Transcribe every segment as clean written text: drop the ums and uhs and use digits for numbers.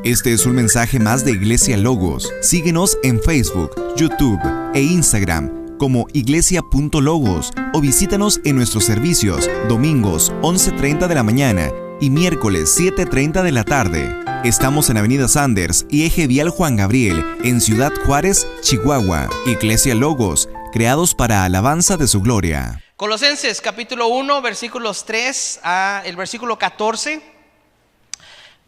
Este es un mensaje más de Iglesia Logos. Síguenos en Facebook, YouTube e Instagram como iglesia.logos o visítanos en nuestros servicios domingos 11:30 de la mañana y miércoles 7:30 de la tarde. Estamos en Avenida Sanders y Eje Vial Juan Gabriel, en Ciudad Juárez, Chihuahua. Iglesia Logos, creados para alabanza de su gloria. Colosenses capítulo 1, versículos 3 a el versículo 14.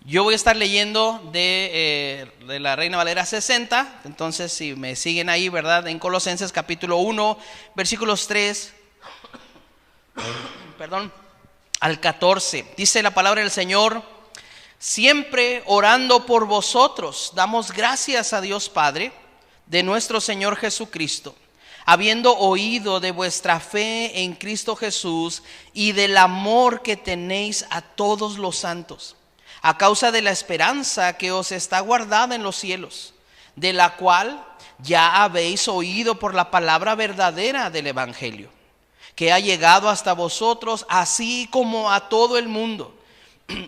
Yo voy a estar leyendo de la Reina Valera 60. Entonces, si me siguen ahí, ¿verdad? En Colosenses capítulo 1, versículos 3 al 14. Dice la palabra del Señor: siempre orando por vosotros, damos gracias a Dios Padre de nuestro Señor Jesucristo, habiendo oído de vuestra fe en Cristo Jesús y del amor que tenéis a todos los santos, a causa de la esperanza que os está guardada en los cielos, de la cual ya habéis oído por la palabra verdadera del Evangelio, que ha llegado hasta vosotros, así como a todo el mundo,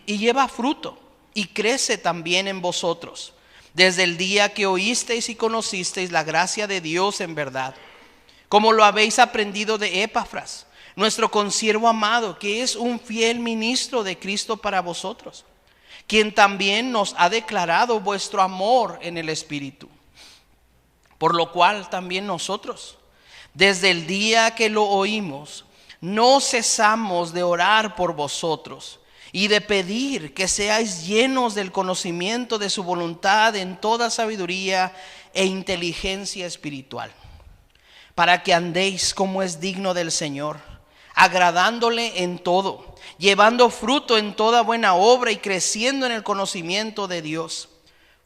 y lleva fruto, y crece también en vosotros, desde el día que oísteis y conocisteis la gracia de Dios en verdad, como lo habéis aprendido de Epafras, nuestro consiervo amado, que es un fiel ministro de Cristo para vosotros, quien también nos ha declarado vuestro amor en el Espíritu. Por lo cual también nosotros, desde el día que lo oímos, no cesamos de orar por vosotros y de pedir que seáis llenos del conocimiento de su voluntad en toda sabiduría e inteligencia espiritual, para que andéis como es digno del Señor, agradándole en todo, llevando fruto en toda buena obra y creciendo en el conocimiento de Dios,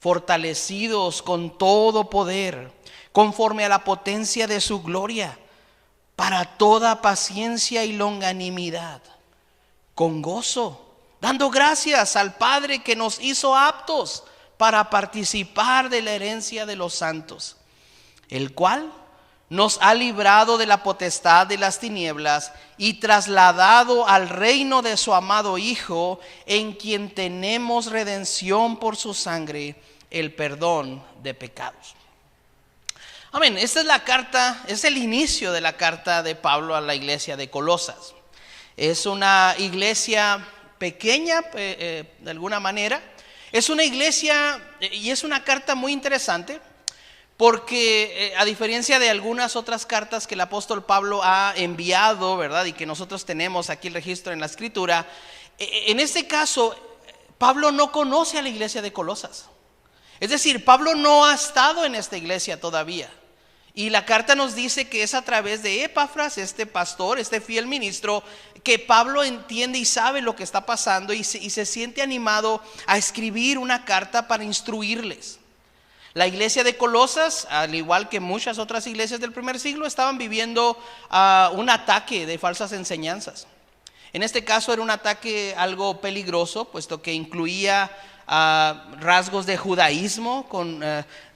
fortalecidos con todo poder, conforme a la potencia de su gloria, para toda paciencia y longanimidad, con gozo, dando gracias al Padre que nos hizo aptos para participar de la herencia de los santos, el cual nos ha librado de la potestad de las tinieblas y trasladado al reino de su amado Hijo, en quien tenemos redención por su sangre, el perdón de pecados. Amén. Esta es la carta, es el inicio de la carta de Pablo a la iglesia de Colosas. Es una iglesia pequeña, de alguna manera. Es una iglesia y es una carta muy interesante, porque a diferencia de algunas otras cartas que el apóstol Pablo ha enviado, ¿verdad? Y que nosotros tenemos aquí el registro en la escritura, en este caso Pablo no conoce a la iglesia de Colosas. Es decir, Pablo no ha estado en esta iglesia todavía. Y la carta nos dice que es a través de Epafras, este pastor, este fiel ministro, que Pablo entiende y sabe lo que está pasando y se siente animado a escribir una carta para instruirles. La iglesia de Colosas, al igual que muchas otras iglesias del primer siglo, estaban viviendo un ataque de falsas enseñanzas. En este caso era un ataque algo peligroso, puesto que incluía rasgos de judaísmo con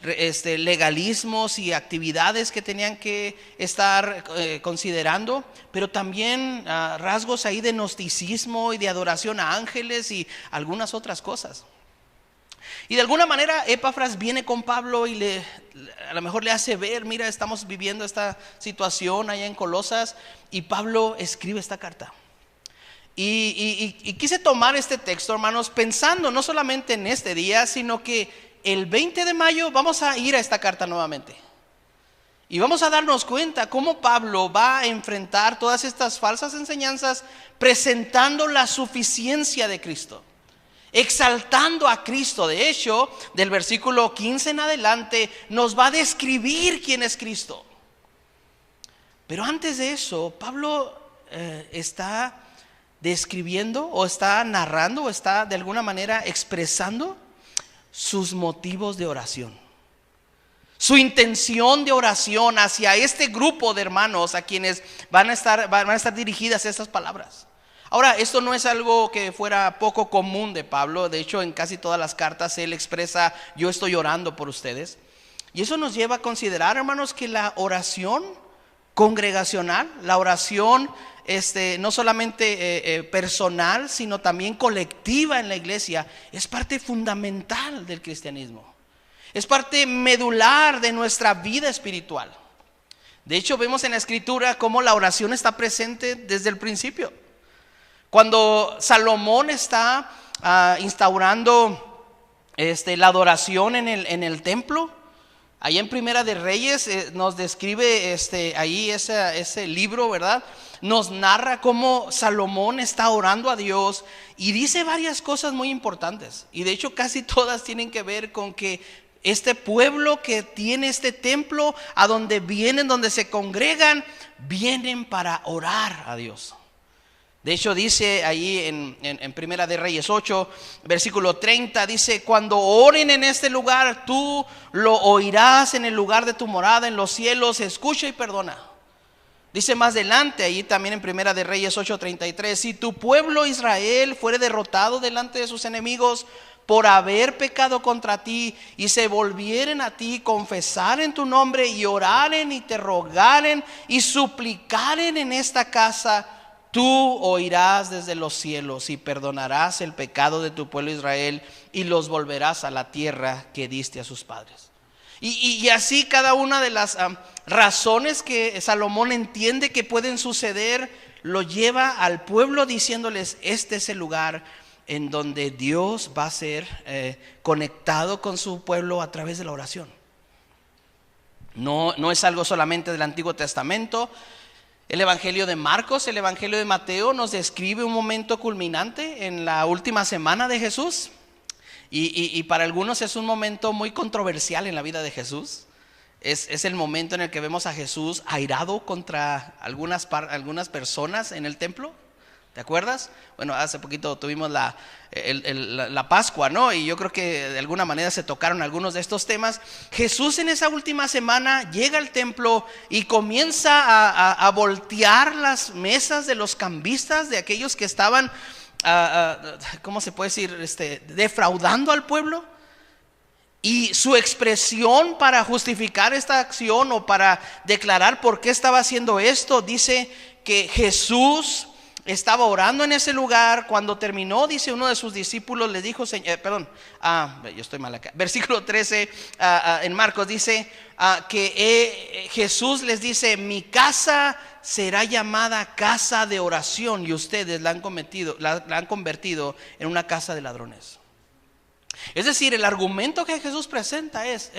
legalismos y actividades que tenían que estar considerando, pero también rasgos ahí de gnosticismo y de adoración a ángeles y algunas otras cosas. Y de alguna manera Epafras viene con Pablo y a lo mejor le hace ver: mira, estamos viviendo esta situación allá en Colosas. Y Pablo escribe esta carta. Y quise tomar este texto, hermanos, pensando no solamente en este día, sino que el 20 de mayo vamos a ir a esta carta nuevamente. Y vamos a darnos cuenta cómo Pablo va a enfrentar todas estas falsas enseñanzas, presentando la suficiencia de Cristo, exaltando a Cristo. De hecho, del versículo 15 en adelante nos va a describir quién es Cristo. Pero antes de eso, Pablo está describiendo o está narrando o está de alguna manera expresando sus motivos de oración, su intención de oración hacia este grupo de hermanos a quienes van a estar dirigidas estas palabras. Ahora, esto no es algo que fuera poco común de Pablo. De hecho, en casi todas las cartas él expresa: yo estoy orando por ustedes. Y eso nos lleva a considerar, hermanos, que la oración congregacional, la oración no solamente personal, sino también colectiva en la iglesia, es parte fundamental del cristianismo. Es parte medular de nuestra vida espiritual. De hecho, vemos en la Escritura cómo la oración está presente desde el principio. Cuando Salomón está instaurando la adoración en el templo, ahí en Primera de Reyes nos describe ahí ese libro, ¿verdad? Nos narra cómo Salomón está orando a Dios y dice varias cosas muy importantes. Y de hecho casi todas tienen que ver con que este pueblo que tiene este templo, a donde vienen, donde se congregan, vienen para orar a Dios. De hecho dice ahí en Primera de Reyes 8, versículo 30, dice: cuando oren en este lugar, tú lo oirás en el lugar de tu morada, en los cielos, escucha y perdona. Dice más adelante, ahí también en Primera de Reyes 8:33, si tu pueblo Israel fuere derrotado delante de sus enemigos por haber pecado contra ti, y se volvieren a ti, confesaren tu nombre y oraren y te rogaren y suplicaren en esta casa, tú oirás desde los cielos y perdonarás el pecado de tu pueblo Israel y los volverás a la tierra que diste a sus padres. Y así cada una de las razones que Salomón entiende que pueden suceder, lo lleva al pueblo diciéndoles: este es el lugar en donde Dios va a ser conectado con su pueblo a través de la oración. No es algo solamente del Antiguo Testamento. El Evangelio de Marcos, el Evangelio de Mateo nos describe un momento culminante en la última semana de Jesús. Y para algunos es un momento muy controversial en la vida de Jesús. Es el momento en el que vemos a Jesús airado contra algunas personas en el templo. ¿Te acuerdas? Bueno, hace poquito tuvimos la Pascua, ¿no? Y yo creo que de alguna manera se tocaron algunos de estos temas. Jesús en esa última semana llega al templo y comienza a voltear las mesas de los cambistas, de aquellos que estaban, ¿cómo se puede decir? Defraudando al pueblo. Y su expresión para justificar esta acción o para declarar por qué estaba haciendo esto, dice que Jesús estaba orando en ese lugar. Cuando terminó, dice, uno de sus discípulos le dijo, yo estoy mal acá, versículo 13 en Marcos dice que Jesús les dice: mi casa será llamada casa de oración y ustedes la han convertido en una casa de ladrones. Es decir, el argumento que Jesús presenta es: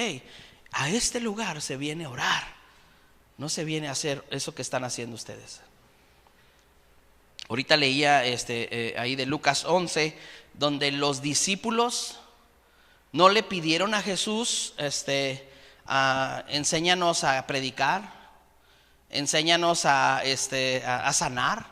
a este lugar se viene a orar, no se viene a hacer eso que están haciendo ustedes. Ahorita leía ahí de Lucas 11, donde los discípulos no le pidieron a Jesús, enséñanos a predicar, enséñanos a sanar,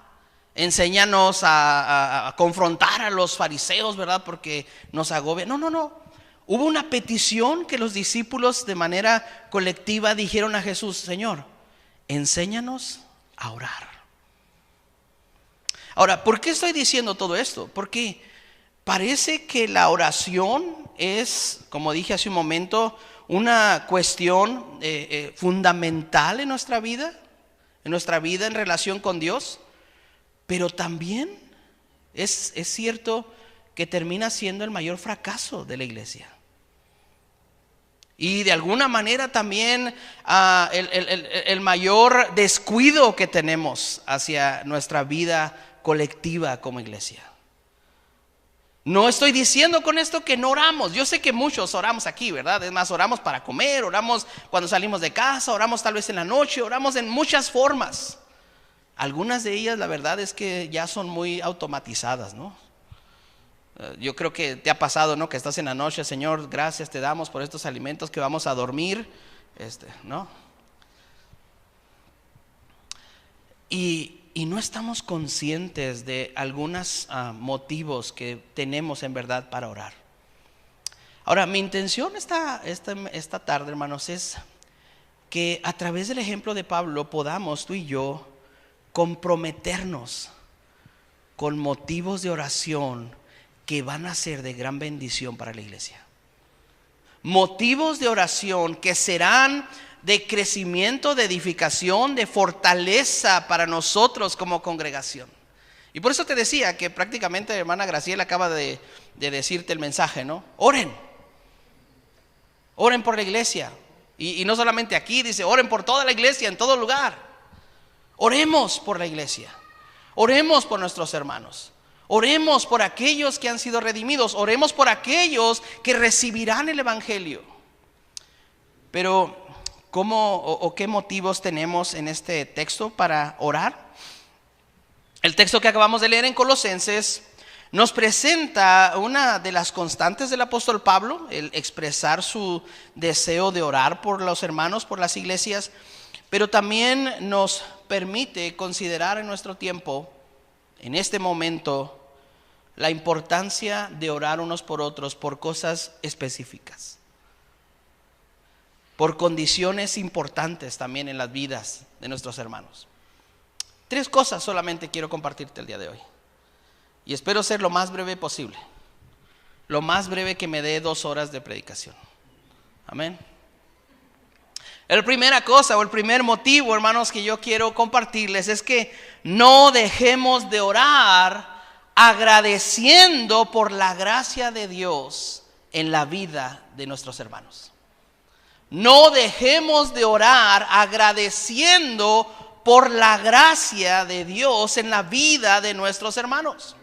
enséñanos a confrontar a los fariseos, ¿verdad? Porque nos agobia. No. Hubo una petición que los discípulos de manera colectiva dijeron a Jesús: Señor, enséñanos a orar. Ahora, ¿por qué estoy diciendo todo esto? Porque parece que la oración es, como dije hace un momento, una cuestión fundamental en nuestra vida en relación con Dios, pero también es cierto que termina siendo el mayor fracaso de la iglesia. Y de alguna manera también el mayor descuido que tenemos hacia nuestra vida colectiva como iglesia. No estoy diciendo con esto que no oramos. Yo sé que muchos oramos aquí, ¿verdad? Es más, oramos para comer, oramos cuando salimos de casa, oramos tal vez en la noche, oramos en muchas formas. Algunas de ellas, la verdad es que ya son muy automatizadas, ¿no? Yo creo que te ha pasado, ¿no? Que estás en la noche: Señor, gracias te damos por estos alimentos que vamos a dormir, ¿no? Y no estamos conscientes de algunos motivos que tenemos en verdad para orar. Ahora, mi intención esta tarde, hermanos, es que a través del ejemplo de Pablo podamos tú y yo comprometernos con motivos de oración que van a ser de gran bendición para la iglesia. Motivos de oración que serán de crecimiento, de edificación, de fortaleza para nosotros como congregación. Y por eso te decía que prácticamente hermana Graciela acaba de decirte el mensaje, ¿no? Oren por la iglesia. Y no solamente aquí, dice, oren por toda la iglesia, en todo lugar. Oremos por la iglesia. Oremos por nuestros hermanos. Oremos por aquellos que han sido redimidos. Oremos por aquellos que recibirán el evangelio. Pero, ¿cómo o qué motivos tenemos en este texto para orar? El texto que acabamos de leer en Colosenses nos presenta una de las constantes del apóstol Pablo, el expresar su deseo de orar por los hermanos, por las iglesias, pero también nos permite considerar en nuestro tiempo, en este momento, la importancia de orar unos por otros por cosas específicas, por condiciones importantes también en las vidas de nuestros hermanos. 3 cosas solamente quiero compartirte el día de hoy. Y espero ser lo más breve posible. Lo más breve que me dé 2 horas de predicación. Amén. La primera cosa o el primer motivo, hermanos, que yo quiero compartirles es que no dejemos de orar agradeciendo por la gracia de Dios en la vida de nuestros hermanos. No dejemos de orar agradeciendo por la gracia de Dios en la vida de nuestros hermanos.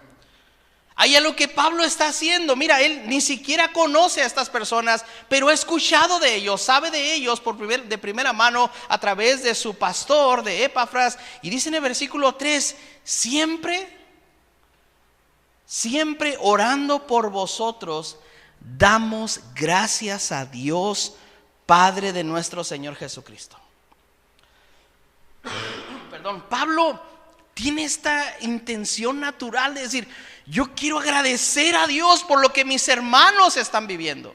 Hay algo que Pablo está haciendo. Mira, él ni siquiera conoce a estas personas, pero ha escuchado de ellos, sabe de ellos de primera mano a través de su pastor, de Epafras. Y dice en el versículo 3, siempre orando por vosotros, damos gracias a Dios, Padre de nuestro Señor Jesucristo. Pablo tiene esta intención natural de decir, yo quiero agradecer a Dios por lo que mis hermanos están viviendo,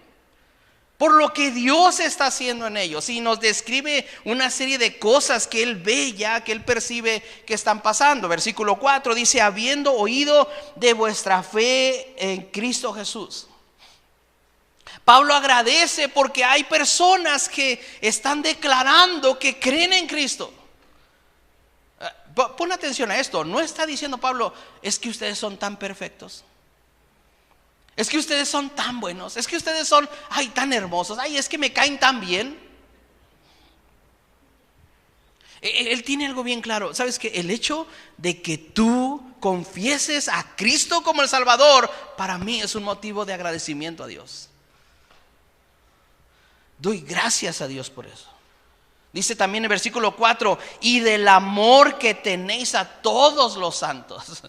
por lo que Dios está haciendo en ellos. Y nos describe una serie de cosas que él ve ya, que él percibe que están pasando. Versículo 4 dice, habiendo oído de vuestra fe en Cristo Jesús. Pablo agradece porque hay personas que están declarando que creen en Cristo. Pon atención a esto. No está diciendo Pablo, es que ustedes son tan perfectos, es que ustedes son tan buenos, es que ustedes son tan hermosos, es que me caen tan bien. Él tiene algo bien claro. Sabes que el hecho de que tú confieses a Cristo como el Salvador, para mí es un motivo de agradecimiento a Dios. Doy gracias a Dios por eso. Dice también en el versículo 4, y del amor que tenéis a todos los santos.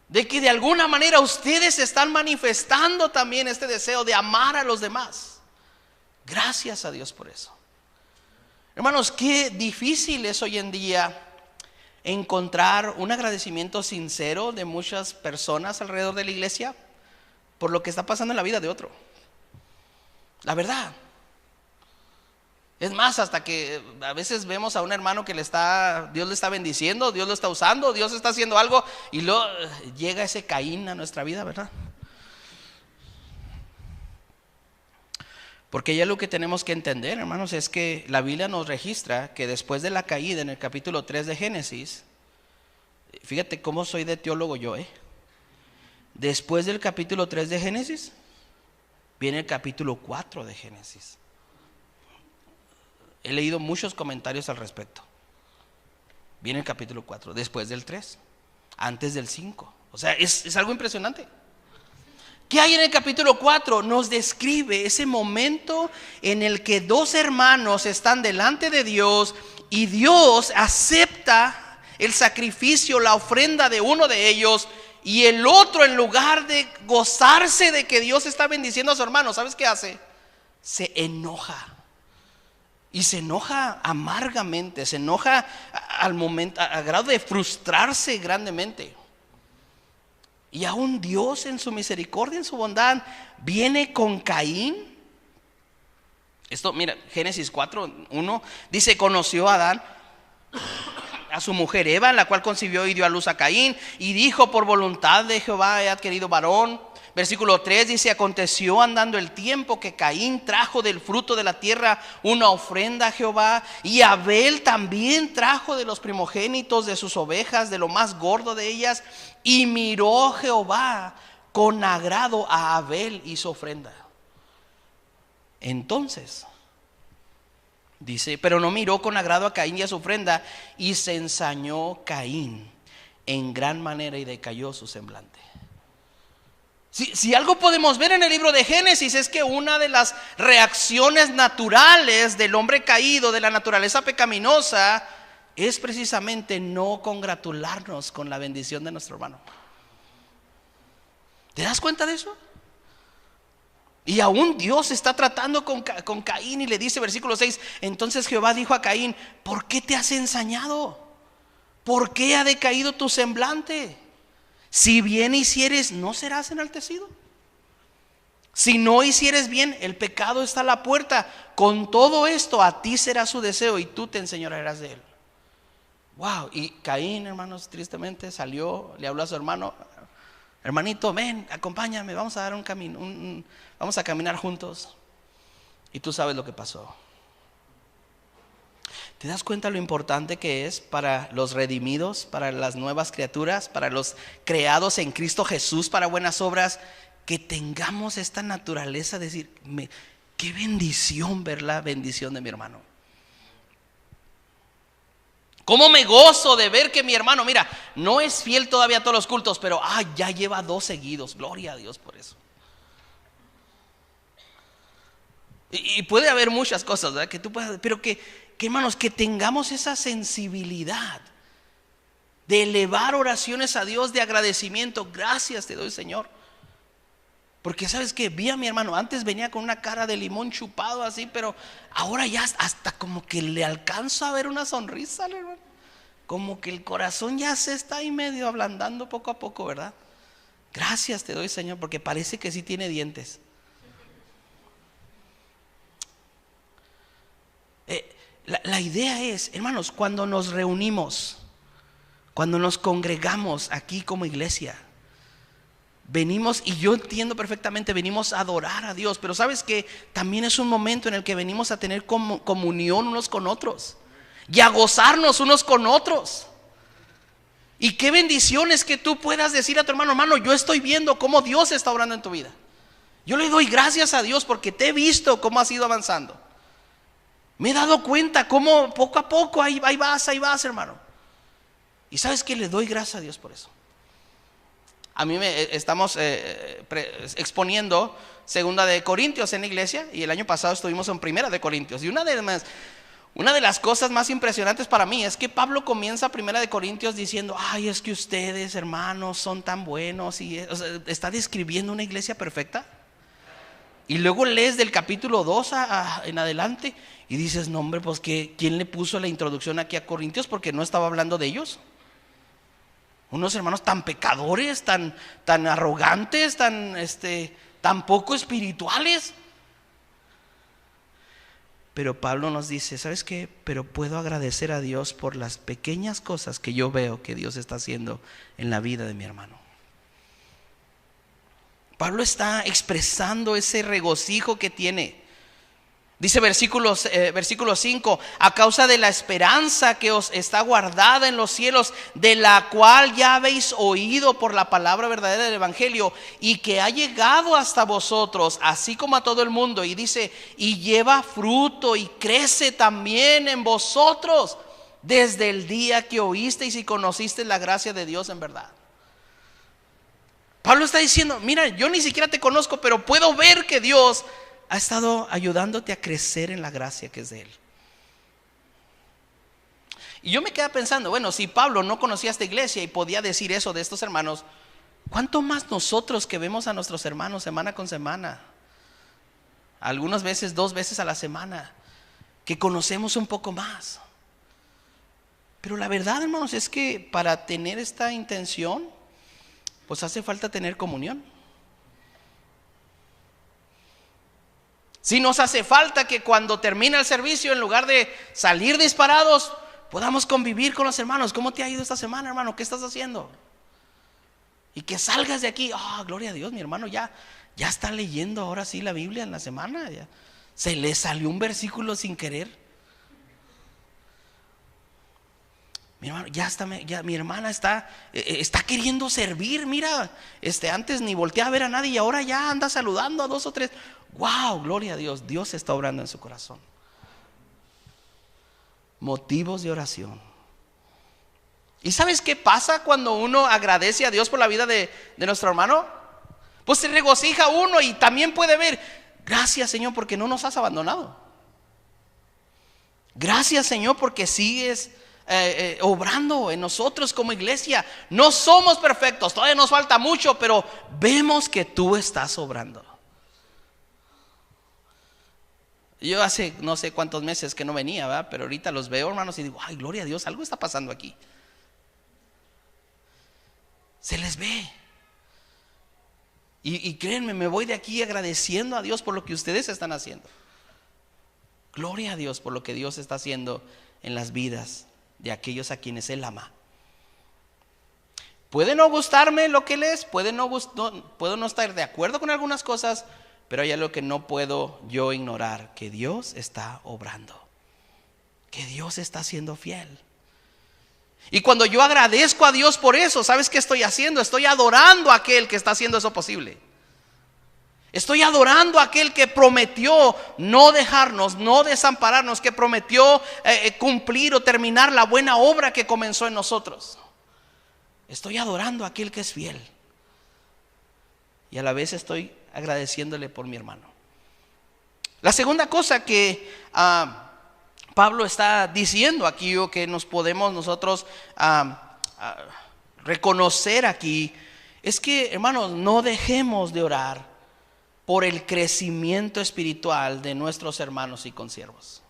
De que de alguna manera ustedes están manifestando también este deseo de amar a los demás. Gracias a Dios por eso. Hermanos, qué difícil es hoy en día encontrar un agradecimiento sincero de muchas personas alrededor de la iglesia por lo que está pasando en la vida de otro. La verdad. Es más, hasta que a veces vemos a un hermano que Dios le está bendiciendo, Dios lo está usando, Dios está haciendo algo, y luego llega ese Caín a nuestra vida, ¿verdad? Porque ya lo que tenemos que entender, hermanos, es que la Biblia nos registra que después de la caída en el capítulo 3 de Génesis, fíjate cómo soy de teólogo yo, después del capítulo 3 de Génesis, viene el capítulo 4 de Génesis. He leído muchos comentarios al respecto. Viene el capítulo 4, después del 3, antes del 5. O sea, es algo impresionante. ¿Qué hay en el capítulo 4? Nos describe ese momento en el que 2 hermanos están delante de Dios y Dios acepta el sacrificio, la ofrenda de uno de ellos, y el otro, en lugar de gozarse de que Dios está bendiciendo a su hermano, ¿sabes qué hace? Se enoja. Y se enoja amargamente, se enoja al momento, a grado de frustrarse grandemente. Y aún Dios en su misericordia, en su bondad, viene con Caín. Esto, mira, Génesis 4:1 dice, conoció a Adán a su mujer Eva, la cual concibió y dio a luz a Caín, y dijo, por voluntad de Jehová he adquirido varón. Versículo 3 dice: aconteció andando el tiempo que Caín trajo del fruto de la tierra una ofrenda a Jehová, y Abel también trajo de los primogénitos de sus ovejas, de lo más gordo de ellas, y miró Jehová con agrado a Abel y su ofrenda. Entonces dice: pero no miró con agrado a Caín y a su ofrenda, y se ensañó Caín en gran manera y decayó su semblante. Si algo podemos ver en el libro de Génesis es que una de las reacciones naturales del hombre caído, de la naturaleza pecaminosa, es precisamente no congratularnos con la bendición de nuestro hermano. ¿Te das cuenta de eso? Y aún Dios está tratando con Caín y le dice, versículo 6: entonces Jehová dijo a Caín: ¿por qué te has ensañado? ¿Por qué ha decaído tu semblante? Si bien hicieres, ¿no serás enaltecido? Si no hicieres bien, el pecado está a la puerta. Con todo esto, a ti será su deseo y tú te enseñorearás de él. Wow. Y Caín, hermanos, tristemente salió, le habló a su hermano: hermanito, ven, acompáñame, vamos a dar un camino, vamos a caminar juntos. Y tú sabes lo que pasó. ¿Te das cuenta lo importante que es para los redimidos, para las nuevas criaturas, para los creados en Cristo Jesús para buenas obras, que tengamos esta naturaleza de decir: qué bendición ver la bendición de mi hermano? ¿Cómo me gozo de ver que mi hermano, mira, no es fiel todavía a todos los cultos, pero ya lleva 2 seguidos? Gloria a Dios por eso. Y puede haber muchas cosas, ¿verdad?, que tú puedas, pero que hermanos, que tengamos esa sensibilidad de elevar oraciones a Dios de agradecimiento. Gracias te doy, Señor, porque sabes que vi a mi hermano, antes venía con una cara de limón chupado así, pero ahora ya hasta como que le alcanzo a ver una sonrisa, hermano. Como que el corazón ya se está ahí medio ablandando poco a poco, ¿verdad? Gracias te doy, Señor, porque parece que sí tiene dientes. La idea es, hermanos, cuando nos reunimos, cuando nos congregamos aquí como iglesia, venimos, y yo entiendo perfectamente, venimos a adorar a Dios, pero sabes que también es un momento en el que venimos a tener comunión unos con otros y a gozarnos unos con otros. Y qué bendición es que tú puedas decir a tu hermano: hermano, yo estoy viendo cómo Dios está obrando en tu vida. Yo le doy gracias a Dios porque te he visto cómo has ido avanzando. Me he dado cuenta cómo poco a poco ahí vas, hermano. Y sabes que le doy gracias a Dios por eso. A mí estamos exponiendo 2 de Corintios en la iglesia, y el año pasado estuvimos en 1 de Corintios. Y una de las cosas más impresionantes para mí es que Pablo comienza 1 de Corintios diciendo: ay, es que ustedes, hermanos, son tan buenos. Y está describiendo una iglesia perfecta. Y luego lees del capítulo 2 en adelante y dices: no, hombre, pues ¿quién le puso la introducción aquí a Corintios? Porque no estaba hablando de ellos. Unos hermanos tan pecadores, tan arrogantes, tan poco espirituales. Pero Pablo nos dice: ¿sabes qué? Pero puedo agradecer a Dios por las pequeñas cosas que yo veo que Dios está haciendo en la vida de mi hermano. Pablo está expresando ese regocijo que tiene. Dice versículo 5: a causa de la esperanza que os está guardada en los cielos, de la cual ya habéis oído por la palabra verdadera del evangelio, y que ha llegado hasta vosotros, así como a todo el mundo. Y dice: y lleva fruto y crece también en vosotros desde el día que oísteis y conocisteis la gracia de Dios en verdad. Pablo está diciendo: mira, yo ni siquiera te conozco, pero puedo ver que Dios ha estado ayudándote a crecer en la gracia que es de Él. Y yo me quedé pensando, bueno, si Pablo no conocía esta iglesia y podía decir eso de estos hermanos, ¿cuánto más nosotros que vemos a nuestros hermanos semana con semana? Algunas veces 2 veces a la semana, que conocemos un poco más. Pero la verdad, hermanos, es que para tener esta intención, pues hace falta tener comunión. Si nos hace falta que cuando termina el servicio, en lugar de salir disparados, podamos convivir con los hermanos. ¿Cómo te ha ido esta semana, hermano? ¿Qué estás haciendo? Y que salgas de aquí, gloria a Dios, mi hermano ya está leyendo ahora sí la Biblia en la semana. Ya. Se le salió un versículo sin querer. Mi hermano, mi hermana está queriendo servir. Mira, antes ni volteaba a ver a nadie y ahora ya anda saludando a 2 o 3. Wow, gloria a Dios. Dios está obrando en su corazón. Motivos de oración. ¿Y sabes qué pasa cuando uno agradece a Dios por la vida de nuestro hermano? Pues se regocija uno y también puede ver, gracias Señor porque no nos has abandonado. Gracias Señor porque sigues obrando en nosotros como iglesia. No somos perfectos, todavía nos falta mucho, pero vemos que tú estás obrando. Yo hace no sé cuántos meses que no venía, ¿verdad? Pero ahorita los veo, hermanos, y digo, ay, gloria a Dios, algo está pasando aquí. Se les ve. Y créanme, me voy de aquí agradeciendo a Dios por lo que ustedes están haciendo. Gloria a Dios por lo que Dios está haciendo en las vidas de aquellos a quienes Él ama. Puede no gustarme lo que lees, puedo no estar de acuerdo con algunas cosas, pero hay algo que no puedo yo ignorar, que Dios está obrando, que Dios está siendo fiel. Y cuando yo agradezco a Dios por eso, ¿sabes qué estoy haciendo? Estoy adorando a aquel que está haciendo eso posible. Estoy adorando a aquel que prometió no dejarnos, no desampararnos, que prometió cumplir o terminar la buena obra que comenzó en nosotros. Estoy adorando a aquel que es fiel. Y a la vez estoy agradeciéndole por mi hermano. La segunda cosa que Pablo está diciendo aquí, o que nos podemos nosotros reconocer aquí, es que, hermanos, no dejemos de orar por el crecimiento espiritual de nuestros hermanos y consiervos.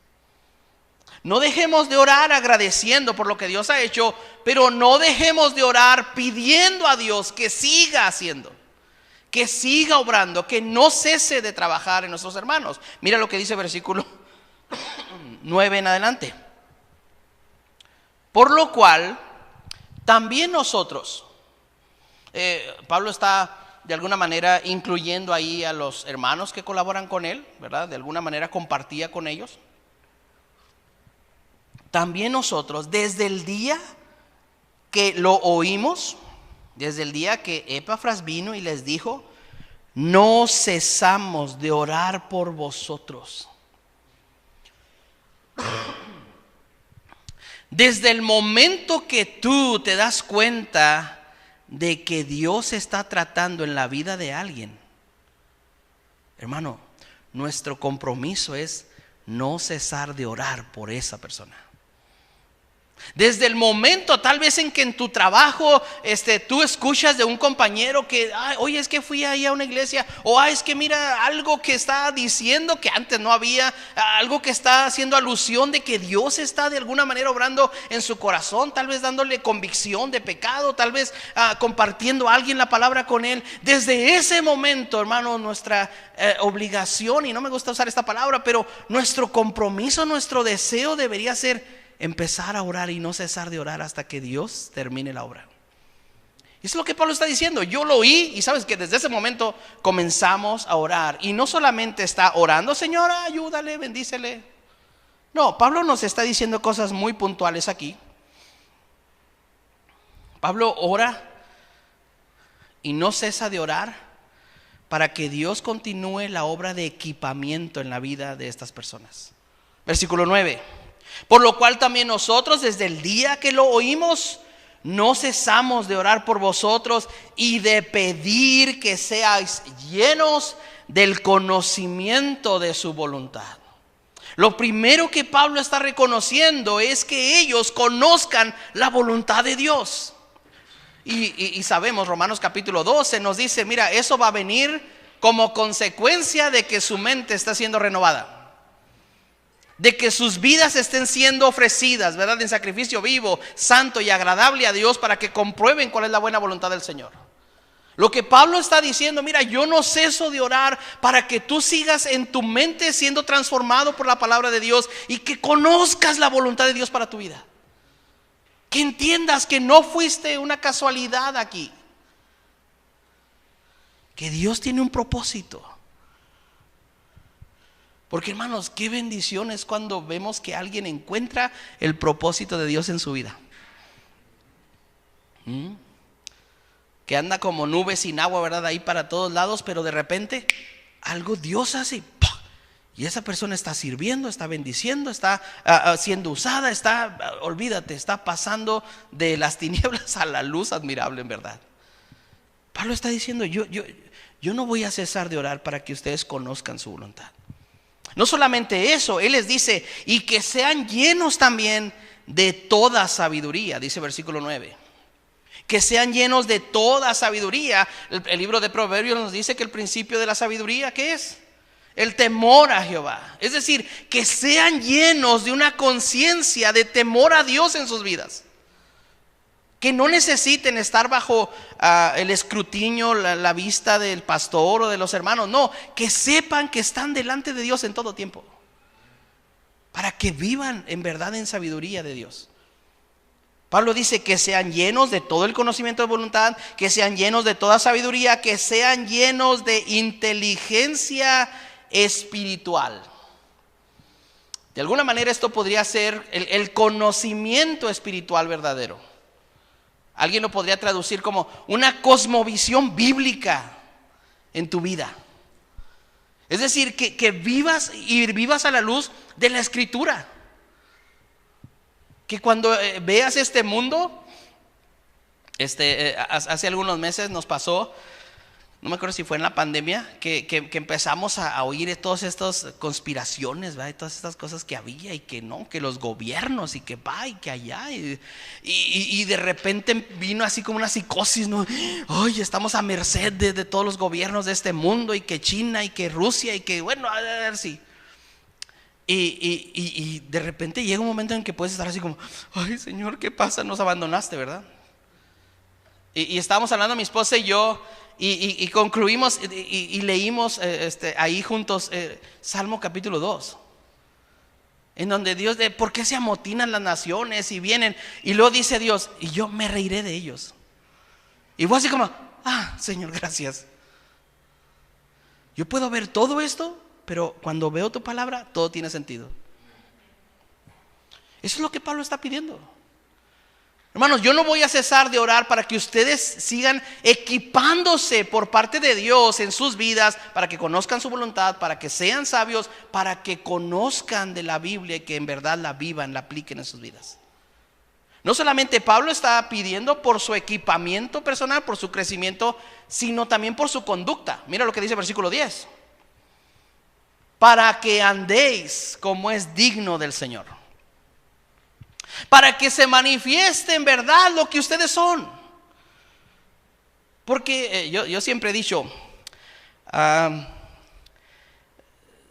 No dejemos de orar agradeciendo por lo que Dios ha hecho, pero no dejemos de orar pidiendo a Dios que siga haciendo, que siga obrando, que no cese de trabajar en nuestros hermanos. Mira lo que dice el versículo 9 en adelante. Por lo cual también nosotros, Pablo está de alguna manera incluyendo ahí a los hermanos que colaboran con él, ¿verdad? De alguna manera compartía con ellos. También nosotros, desde el día que lo oímos, desde el día que Epafras vino y les dijo, no cesamos de orar por vosotros. Desde el momento que tú te das cuenta de que Dios está tratando en la vida de alguien, hermano, nuestro compromiso es no cesar de orar por esa persona. Desde el momento tal vez en que en tu trabajo tú escuchas de un compañero que oye, es que fui ahí a una iglesia, o es que mira algo que está diciendo que antes no había, algo que está haciendo alusión de que Dios está de alguna manera obrando en su corazón, tal vez dándole convicción de pecado, tal vez compartiendo a alguien la palabra con él. Desde ese momento, hermano, nuestra obligación, y no me gusta usar esta palabra, pero nuestro compromiso, nuestro deseo debería ser empezar a orar y no cesar de orar hasta que Dios termine la obra. Eso es lo que Pablo está diciendo. Yo lo oí y sabes que desde ese momento comenzamos a orar. Y no solamente está orando, Señora, ayúdale, bendícele. No, Pablo nos está diciendo cosas muy puntuales aquí. Pablo ora y no cesa de orar para que Dios continúe la obra de equipamiento en la vida de estas personas. Versículo 9. Por lo cual también nosotros, desde el día que lo oímos, no cesamos de orar por vosotros y de pedir que seáis llenos del conocimiento de su voluntad. Lo primero que Pablo está reconociendo es que ellos conozcan la voluntad de Dios. Y sabemos, Romanos capítulo 12 nos dice, mira, eso va a venir como consecuencia de que su mente está siendo renovada, de que sus vidas estén siendo ofrecidas, ¿verdad?, en sacrificio vivo, santo y agradable a Dios, para que comprueben cuál es la buena voluntad del Señor. Lo que Pablo está diciendo, mira, yo no ceso de orar para que tú sigas en tu mente siendo transformado por la palabra de Dios y que conozcas la voluntad de Dios para tu vida. Que entiendas que no fuiste una casualidad aquí, que Dios tiene un propósito. Porque hermanos, qué bendición es cuando vemos que alguien encuentra el propósito de Dios en su vida. Que anda como nubes sin agua, ¿verdad? Ahí para todos lados, pero de repente algo Dios hace. ¡Pah! Y esa persona está sirviendo, está bendiciendo, está siendo usada, olvídate, está pasando de las tinieblas a la luz admirable, en verdad. Pablo está diciendo, yo no voy a cesar de orar para que ustedes conozcan su voluntad. No solamente eso, él les dice, y que sean llenos también de toda sabiduría, dice versículo 9. Que sean llenos de toda sabiduría. El libro de Proverbios nos dice que el principio de la sabiduría, ¿qué es? El temor a Jehová. Es decir, que sean llenos de una conciencia de temor a Dios en sus vidas. Que no necesiten estar bajo el escrutinio, la vista del pastor o de los hermanos. No, que sepan que están delante de Dios en todo tiempo. Para que vivan en verdad en sabiduría de Dios. Pablo dice que sean llenos de todo el conocimiento de voluntad, que sean llenos de toda sabiduría, que sean llenos de inteligencia espiritual. De alguna manera esto podría ser el conocimiento espiritual verdadero. Alguien lo podría traducir como una cosmovisión bíblica en tu vida. Es decir, que vivas a la luz de la Escritura. Que cuando veas este mundo, hace algunos meses nos pasó, no me acuerdo si fue en la pandemia, que empezamos a oír de todas estas conspiraciones, ¿verdad? Y todas estas cosas que había y que no, que los gobiernos y que va y que allá. Y de repente vino así como una psicosis, ¿no? Ay, estamos a merced de todos los gobiernos de este mundo, y que China y que Rusia y que bueno, a ver si. Y de repente llega un momento en que puedes estar así como, ay Señor, ¿qué pasa? Nos abandonaste, ¿verdad? Y estábamos hablando mi esposa y yo, y concluimos y leímos ahí juntos Salmo capítulo 2, en donde Dios, ¿por qué se amotinan las naciones y vienen? Y luego dice Dios, y yo me reiré de ellos. Y fue así como, Señor, gracias. Yo puedo ver todo esto, pero cuando veo tu palabra, todo tiene sentido. Eso es lo que Pablo está pidiendo. Hermanos, yo no voy a cesar de orar para que ustedes sigan equipándose por parte de Dios en sus vidas, para que conozcan su voluntad, para que sean sabios, para que conozcan de la Biblia y que en verdad la vivan, la apliquen en sus vidas. No solamente Pablo está pidiendo por su equipamiento personal, por su crecimiento, sino también por su conducta. Mira lo que dice el versículo 10. Para que andéis como es digno del Señor. Para que se manifieste en verdad lo que ustedes son. Porque yo siempre he dicho,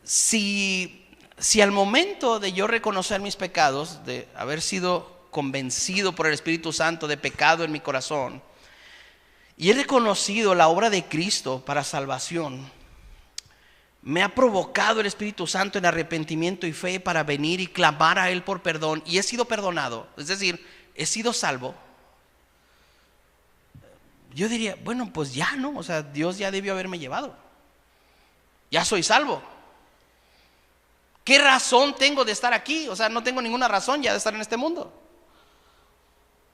si al momento de yo reconocer mis pecados, de haber sido convencido por el Espíritu Santo de pecado en mi corazón, y he reconocido la obra de Cristo para salvación, me ha provocado el Espíritu Santo en arrepentimiento y fe para venir y clamar a Él por perdón, y he sido perdonado, es decir, he sido salvo. Yo diría, bueno, pues ya no, o sea, Dios ya debió haberme llevado. Ya soy salvo. ¿Qué razón tengo de estar aquí? O sea, no tengo ninguna razón ya de estar en este mundo.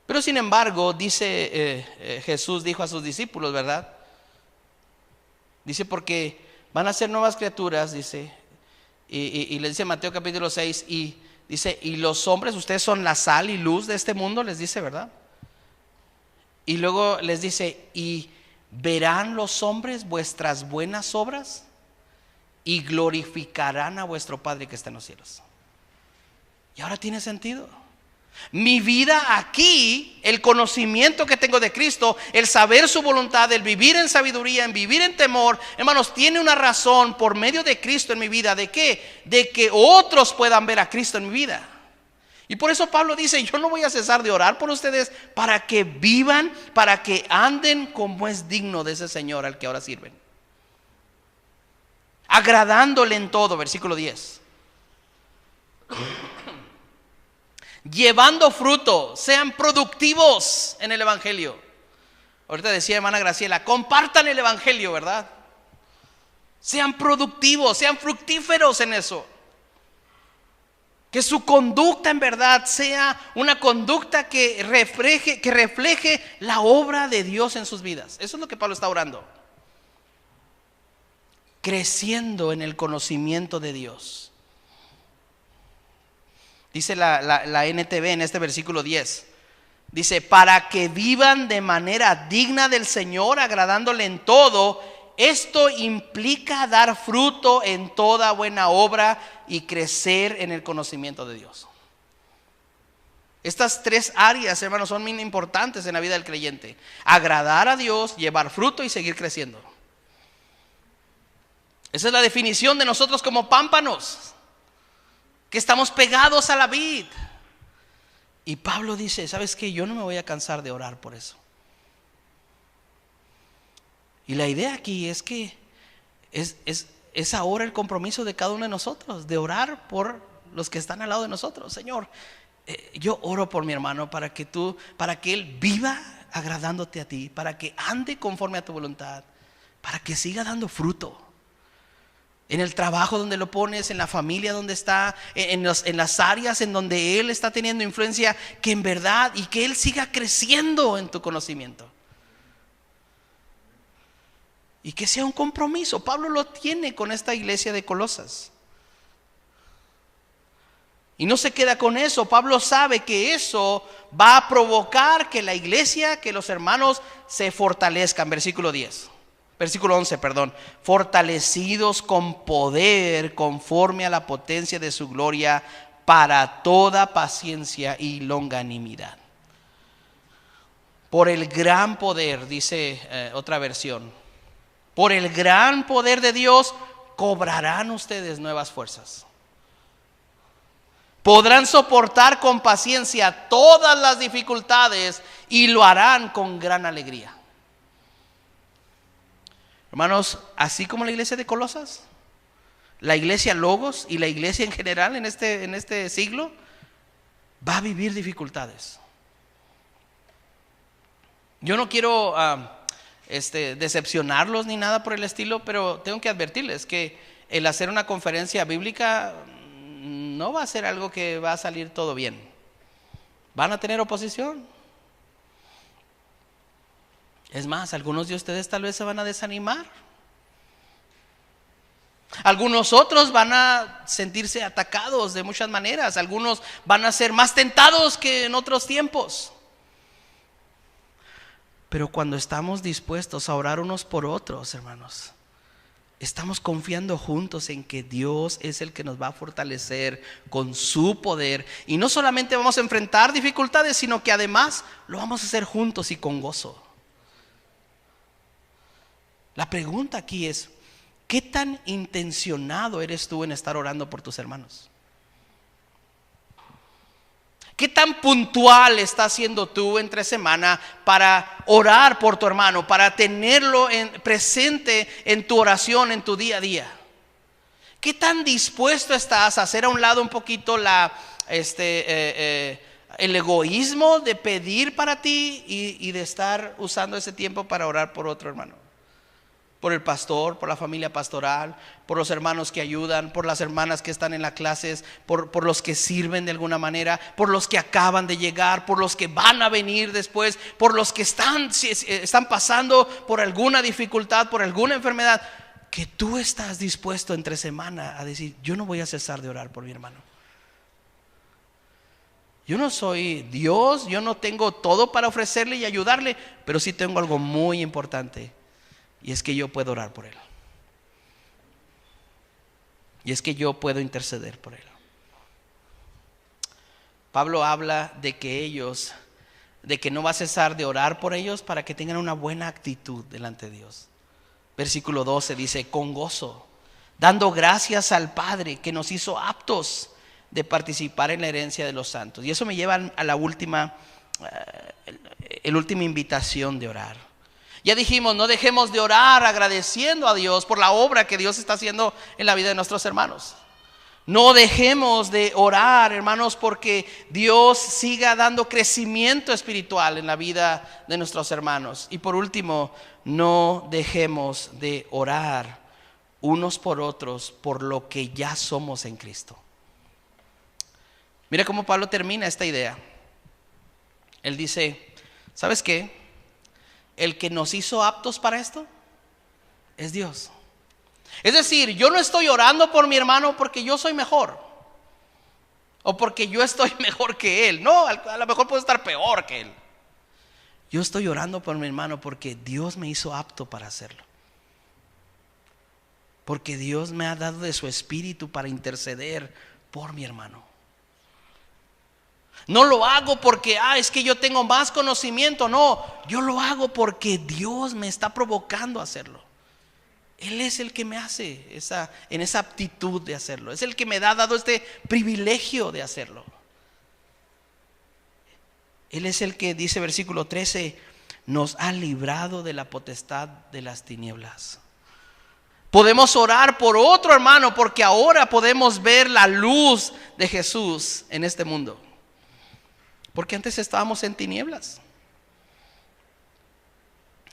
Pero sin embargo, dice Jesús dijo a sus discípulos, ¿verdad? Dice, porque van a ser nuevas criaturas, dice, y les dice Mateo capítulo 6, y dice, y los hombres, ustedes son la sal y luz de este mundo, les dice, ¿verdad? Y luego les dice, y verán los hombres vuestras buenas obras y glorificarán a vuestro Padre que está en los cielos. Y ahora tiene sentido. Mi vida aquí, el conocimiento que tengo de Cristo, el saber su voluntad, el vivir en sabiduría, en vivir en temor, hermanos, tiene una razón por medio de Cristo en mi vida. ¿De qué? De que otros puedan ver a Cristo en mi vida. Y por eso Pablo dice, yo no voy a cesar de orar por ustedes para que vivan, para que anden como es digno de ese Señor al que ahora sirven. Agradándole en todo, versículo 10. Llevando fruto, sean productivos en el Evangelio. Ahorita decía hermana Graciela, compartan el evangelio, ¿verdad? Sean productivos, sean fructíferos en eso. Que su conducta en verdad sea una conducta que refleje la obra de Dios en sus vidas. Eso es lo que Pablo está orando. Creciendo en el conocimiento de Dios. Dice la NTV en este versículo 10. Dice, para que vivan de manera digna del Señor, agradándole en todo. Esto implica dar fruto en toda buena obra y crecer en el conocimiento de Dios. Estas tres áreas, hermanos, son muy importantes en la vida del creyente. Agradar a Dios, llevar fruto y seguir creciendo. Esa es la definición de nosotros como pámpanos, que estamos pegados a la vid. Y Pablo dice, ¿sabes qué? Yo no me voy a cansar de orar por eso. Y la idea aquí es que es ahora el compromiso de cada uno de nosotros, de orar por los que están al lado de nosotros. Señor, yo oro por mi hermano para que él viva agradándote a ti, para que ande conforme a tu voluntad, para que siga dando fruto. En el trabajo donde lo pones, en la familia donde está, en las áreas en donde él está teniendo influencia, que en verdad, y que él siga creciendo en tu conocimiento. Y que sea un compromiso. Pablo lo tiene con esta iglesia de Colosas. Y no se queda con eso. Pablo sabe que eso va a provocar que la iglesia, que los hermanos se fortalezcan. Versículo 11, fortalecidos con poder conforme a la potencia de su gloria para toda paciencia y longanimidad. Por el gran poder, dice otra versión, por el gran poder de Dios cobrarán ustedes nuevas fuerzas. Podrán soportar con paciencia todas las dificultades y lo harán con gran alegría. Hermanos, así como la iglesia de Colosas, la iglesia Logos y la iglesia en general en este siglo va a vivir dificultades. Yo no quiero decepcionarlos ni nada por el estilo, pero tengo que advertirles que el hacer una conferencia bíblica no va a ser algo que va a salir todo bien. Van a tener oposición. Es más, algunos de ustedes tal vez se van a desanimar. Algunos otros van a sentirse atacados de muchas maneras. Algunos van a ser más tentados que en otros tiempos. Pero cuando estamos dispuestos a orar unos por otros, hermanos, estamos confiando juntos en que Dios es el que nos va a fortalecer con su poder. Y no solamente vamos a enfrentar dificultades, sino que además lo vamos a hacer juntos y con gozo. La pregunta aquí es, ¿qué tan intencionado eres tú en estar orando por tus hermanos? ¿Qué tan puntual estás siendo tú entre semana para orar por tu hermano, para tenerlo presente en tu oración, en tu día a día? ¿Qué tan dispuesto estás a hacer a un lado un poquito el egoísmo de pedir para ti y de estar usando ese tiempo para orar por otro hermano? Por el pastor, por la familia pastoral, por los hermanos que ayudan, por las hermanas que están en las clases, por los que sirven de alguna manera, por los que acaban de llegar, por los que van a venir después, por los que están pasando por alguna dificultad, por alguna enfermedad, que tú estás dispuesto entre semana a decir, yo no voy a cesar de orar por mi hermano. Yo no soy Dios, yo no tengo todo para ofrecerle y ayudarle, pero sí tengo algo muy importante. Y es que yo puedo orar por él. Y es que yo puedo interceder por él. Pablo habla de que no va a cesar de orar por ellos para que tengan una buena actitud delante de Dios. Versículo 12 dice, con gozo, dando gracias al Padre que nos hizo aptos de participar en la herencia de los santos. Y eso me lleva a la última invitación de orar. Ya dijimos, no dejemos de orar agradeciendo a Dios por la obra que Dios está haciendo en la vida de nuestros hermanos. No dejemos de orar, hermanos, porque Dios siga dando crecimiento espiritual en la vida de nuestros hermanos. Y por último, no dejemos de orar unos por otros por lo que ya somos en Cristo. Mira cómo Pablo termina esta idea. Él dice, ¿sabes qué? El que nos hizo aptos para esto es Dios. Es decir, yo no estoy orando por mi hermano porque yo soy mejor o porque yo estoy mejor que él. No, a lo mejor puedo estar peor que él. Yo estoy orando por mi hermano porque Dios me hizo apto para hacerlo. Porque Dios me ha dado de su espíritu para interceder por mi hermano. No lo hago porque es que yo tengo más conocimiento. No, yo lo hago porque Dios me está provocando a hacerlo. Él es el que me hace en esa aptitud de hacerlo. Es el que me ha dado este privilegio de hacerlo. Él es el que, dice versículo 13, nos ha librado de la potestad de las tinieblas. Podemos orar por otro hermano porque ahora podemos ver la luz de Jesús en este mundo. Porque antes estábamos en tinieblas.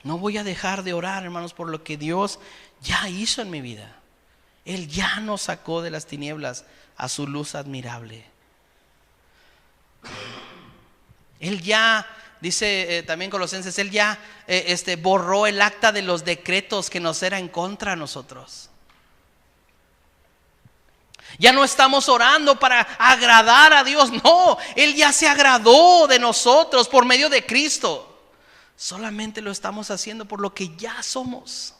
No voy a dejar de orar, hermanos, por lo que Dios ya hizo en mi vida. Él ya nos sacó de las tinieblas a su luz admirable. Él ya, dice también Colosenses, Él ya borró el acta de los decretos que nos era en contra a nosotros. Ya no estamos orando para agradar a Dios. No, Él ya se agradó de nosotros por medio de Cristo. Solamente lo estamos haciendo por lo que ya somos.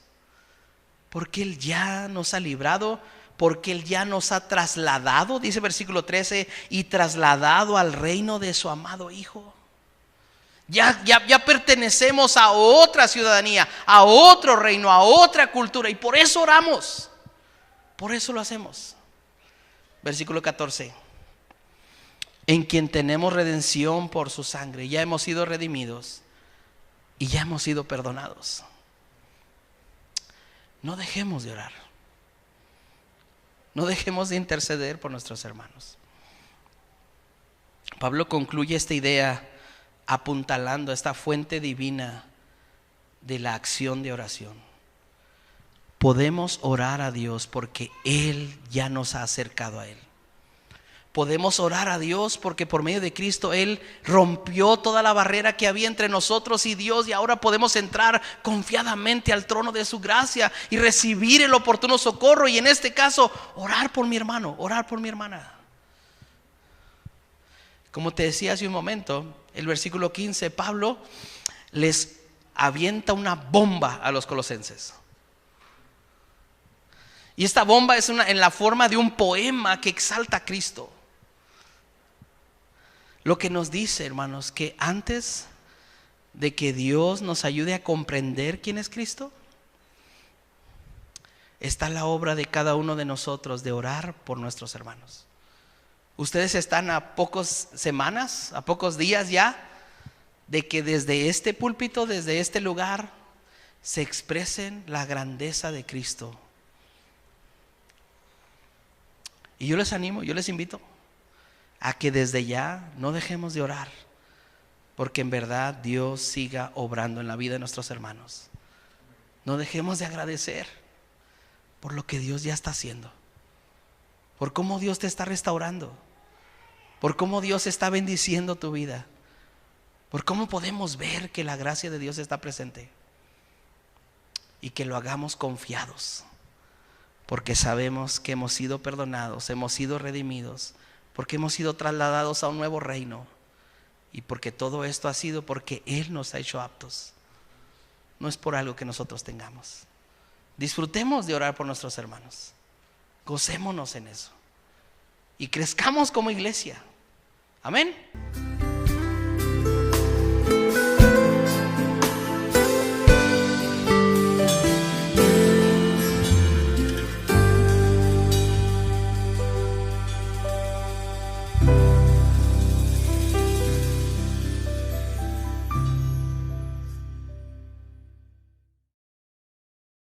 Porque Él ya nos ha librado, porque Él ya nos ha trasladado, dice versículo 13, y trasladado al reino de su amado Hijo. Ya pertenecemos a otra ciudadanía, a otro reino, a otra cultura, y por eso oramos. Por eso lo hacemos. Versículo 14. En quien tenemos redención por su sangre, ya hemos sido redimidos y ya hemos sido perdonados. No dejemos de orar. No dejemos de interceder por nuestros hermanos. Pablo concluye esta idea apuntalando esta fuente divina de la acción de oración. Podemos orar a Dios porque Él ya nos ha acercado a Él. Podemos orar a Dios porque por medio de Cristo Él rompió toda la barrera que había entre nosotros y Dios, y ahora podemos entrar confiadamente al trono de su gracia y recibir el oportuno socorro, y en este caso orar por mi hermano, orar por mi hermana. Como te decía hace un momento, el versículo 15, Pablo les avienta una bomba a los colosenses. Y esta bomba es en la forma de un poema que exalta a Cristo. Lo que nos dice, hermanos, que antes de que Dios nos ayude a comprender quién es Cristo, está la obra de cada uno de nosotros de orar por nuestros hermanos. Ustedes están a pocas semanas, a pocos días ya, de que desde este púlpito, desde este lugar, se expresen la grandeza de Cristo. Y yo les animo, yo les invito a que desde ya no dejemos de orar, porque en verdad Dios siga obrando en la vida de nuestros hermanos. No dejemos de agradecer por lo que Dios ya está haciendo, por cómo Dios te está restaurando, por cómo Dios está bendiciendo tu vida, por cómo podemos ver que la gracia de Dios está presente, y que lo hagamos confiados, porque sabemos que hemos sido perdonados, hemos sido redimidos, porque hemos sido trasladados a un nuevo reino, y porque todo esto ha sido porque Él nos ha hecho aptos. No es por algo que nosotros tengamos. Disfrutemos de orar por nuestros hermanos, gocémonos en eso y crezcamos como iglesia. Amén.